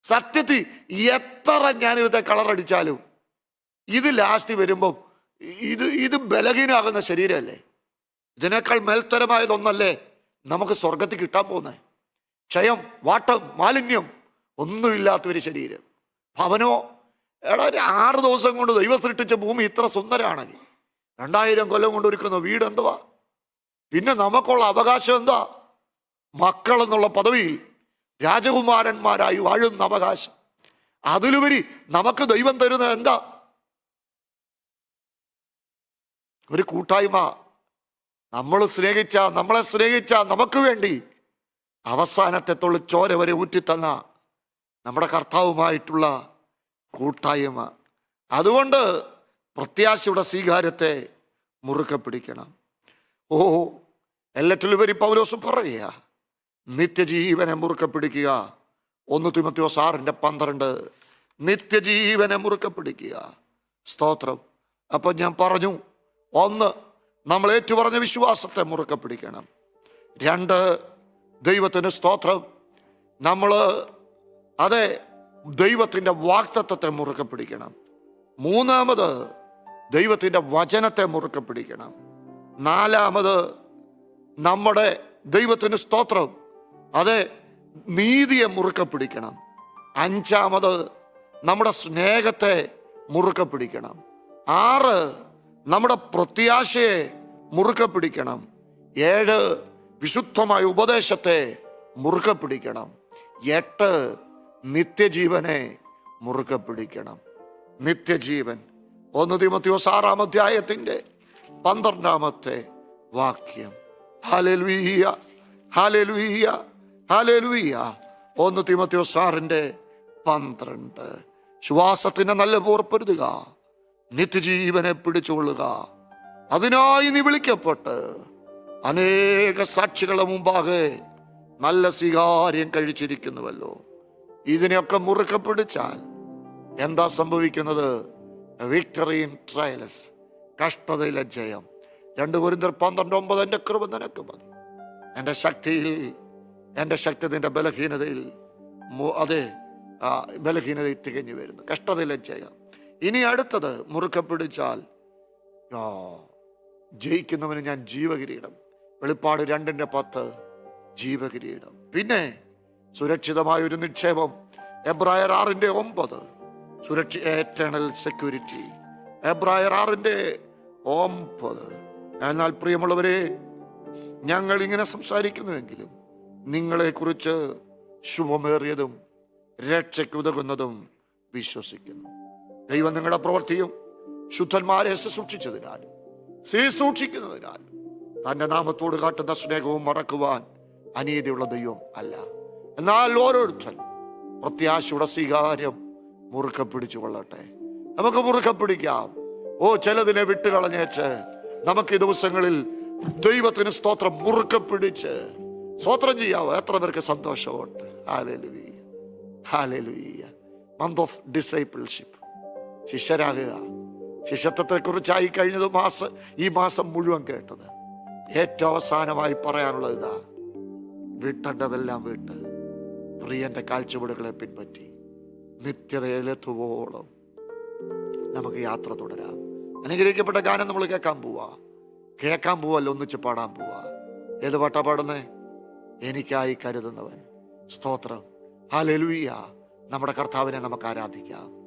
സത്യത്തിൽ എത്ര ഞാനിവിടുത്തെ കളർ അടിച്ചാലും ഇത് ലാസ്റ്റ് വരുമ്പം ഇത് ബലഹീനാകുന്ന ശരീരമല്ലേ. ഇതിനേക്കാൾ മേൽത്തരമായതൊന്നല്ലേ നമുക്ക് സ്വർഗത്തിൽ കിട്ടാൻ പോകുന്നത്? ക്ഷയം, വാട്ടം, മാലിന്യം ഒന്നുമില്ലാത്തൊരു ശരീരം. അവനോ 6 ദിവസം കൊണ്ട് ദൈവം സൃഷ്ടിച്ച ഭൂമി ഇത്ര സുന്ദരമാണെങ്കിൽ 2000 കൊല്ലം കൊണ്ട് ഒരുക്കുന്ന വീട് എന്തുവാ? പിന്നെ നമുക്കുള്ള അവകാശം എന്താ? മക്കൾ എന്നുള്ള പദവിയിൽ രാജകുമാരന്മാരായി വാഴുന്ന അവകാശം. അതിലുപരി നമുക്ക് ദൈവം തരുന്നത് എന്താ? ഒരു കൂട്ടായ്മ. നമ്മളെ സ്നേഹിച്ച നമുക്ക് വേണ്ടി അവസാനത്തെ ചോര വരെ ഊറ്റിത്തന്ന നമ്മുടെ കർത്താവുമായിട്ടുള്ള കൂട്ടായ്മ. അതുകൊണ്ട് പ്രത്യാശയുടെ സ്വീകാര്യത്തെ മുറുക്കെ പിടിക്കണം. ഓ, എല്ലാറ്റിലുപരി പൗലോസ് പറയുക, നിത്യജീവനെ മുറുക്കെ പിടിക്കുക. 1 തിമോഥെയോസ് 6:12, നിത്യജീവനെ മുറുക്കെ പിടിക്കുക. സ്തോത്രം. അപ്പം ഞാൻ പറഞ്ഞു, 1, നമ്മൾ ഏറ്റുപറഞ്ഞ വിശ്വാസത്തെ മുറുക്കെ പിടിക്കണം. 2, ദൈവത്തിന് സ്തോത്രം, നമ്മൾ ദൈവത്തിൻ്റെ വാഗ്ദത്തത്തെ മുറുക്കെ പിടിക്കണം. 3, ദൈവത്തിൻ്റെ വചനത്തെ മുറുക്കെ പിടിക്കണം. 4, നമ്മുടെ ദൈവത്തിന് സ്തോത്രം, നീതിയെ മുറുക്കെ പിടിക്കണം. 5, നമ്മുടെ സ്നേഹത്തെ മുറുക്കെ പിടിക്കണം. 6, നമ്മുടെ പ്രത്യാശയെ മുറുക്കെ പിടിക്കണം. 7, വിശുദ്ധമായ ഉപദേശത്തെ മുറുക്കെ പിടിക്കണം. 8, നിത്യജീവനെ മുറുക്കെ പിടിക്കണം. നിത്യജീവൻ 1 തിമോഥെയോസ് 6:12 വാക്യം. Hallelujah, hallelujah, hallelujah. 1 തിമോഥെയോസ് 6:12. ശ്വാസത്തിന് നല്ല പോർപ്പൊരുതുക, നിത്യജീവനെ പിടിച്ചുകൊള്ളുക. അതിനായി നീ വിളിക്കപ്പെട്ട് അനേക സാക്ഷികളുടെ മുമ്പാകെ നല്ല സ്വീകാര്യം കഴിച്ചിരിക്കുന്നുവല്ലോ. ഇതിനെയൊക്കെ മുറുക്കെ പിടിച്ചാൽ എന്താ സംഭവിക്കുന്നത്? വിക്ടറി ഇൻ ട്രയൽസ്, കഷ്ടതയിലെ ജയം. 2 കൊരിന്ത്യർ 12:9, എൻ്റെ കൃപ നിനക്ക് മതി, എൻ്റെ ശക്തി നിന്റെ ബലഹീനതയിൽ ബലഹീനതയിൽ തികഞ്ഞു വരുന്നു. കഷ്ടതയിലെ ജയം. ഇനി അടുത്തത് മുറുക്കെ പിടിച്ചാൽ ജയിക്കുന്നവന് ഞാൻ ജീവകിരീടം. വെളിപ്പാട് 2:10 ജീവകിരീടം. പിന്നെ സുരക്ഷിതമായ ഒരു നിക്ഷേപം. എബ്രായർ 6:9 എറ്റേണൽ സെക്യൂരിറ്റി. എബ്രായർ 6:9. എന്നാൽ പ്രിയമുള്ളവരെ, ഞങ്ങൾ ഇങ്ങനെ സംസാരിക്കുന്നുവെങ്കിലും നിങ്ങളെക്കുറിച്ച് ശുഭമേറിയതും രക്ഷയ്ക്ക് ഉതകുന്നതും വിശ്വസിക്കുന്നു. ദൈവം നിങ്ങളുടെ പ്രവൃത്തിയും ശുദ്ധന്മാരെ സൂക്ഷിക്കുന്നതിനാലും തൻ്റെ നാമത്തോട് കാട്ടുന്ന സ്നേഹവും മറക്കുവാൻ അനീതിയുള്ള ദൈവം അല്ല. എന്നാൽ ഓരോരുത്തൻ പ്രത്യാശയുടെ സ്വീകാര്യം മുറുക്കെ പിടിച്ചു കൊള്ളട്ടെ. നമുക്ക് മുറുക്കെ പിടിക്കാം. ചിലതിനെ വിട്ടുകളഞ്ഞേച്ച് നമുക്ക് ഈ ദിവസങ്ങളിൽ ദൈവത്തിന് സ്തോത്രം മുറുക്കെ പിടിച്ച് സ്തോത്രം ചെയ്യാവോ? എത്ര പേർക്ക് സന്തോഷമുണ്ട്? Hallelujah, hallelujah. Month of discipleship, ശിഷ്യരാകുക. ശിഷ്യത്വത്തെ കുറിച്ചായി കഴിഞ്ഞത് ഈ മാസം മുഴുവൻ കേട്ടത്. ഏറ്റവും അവസാനമായി പറയാനുള്ളത് ഇതാ: വിട്ടേണ്ടതെല്ലാം വിട്ട് പ്രിയന്റെ കാഴ്ചപ്പാടുകളെ പിൻപറ്റി നിത്യതയിലെത്തുവോളം നമുക്ക് യാത്ര തുടരാം. അനുഗ്രഹിക്കപ്പെട്ട ഗാനം നമ്മൾ കേൾക്കാൻ പോവല്ല, ഒന്നിച്ച് പാടാൻ പോവാ. ഏത് പാട്ടാ പാടുന്നേ? എനിക്കായി കരുതുന്നവൻ. സ്തോത്രം, ഹല്ലേലൂയ. നമ്മുടെ കർത്താവിനെ നമുക്ക് ആരാധിക്കാം.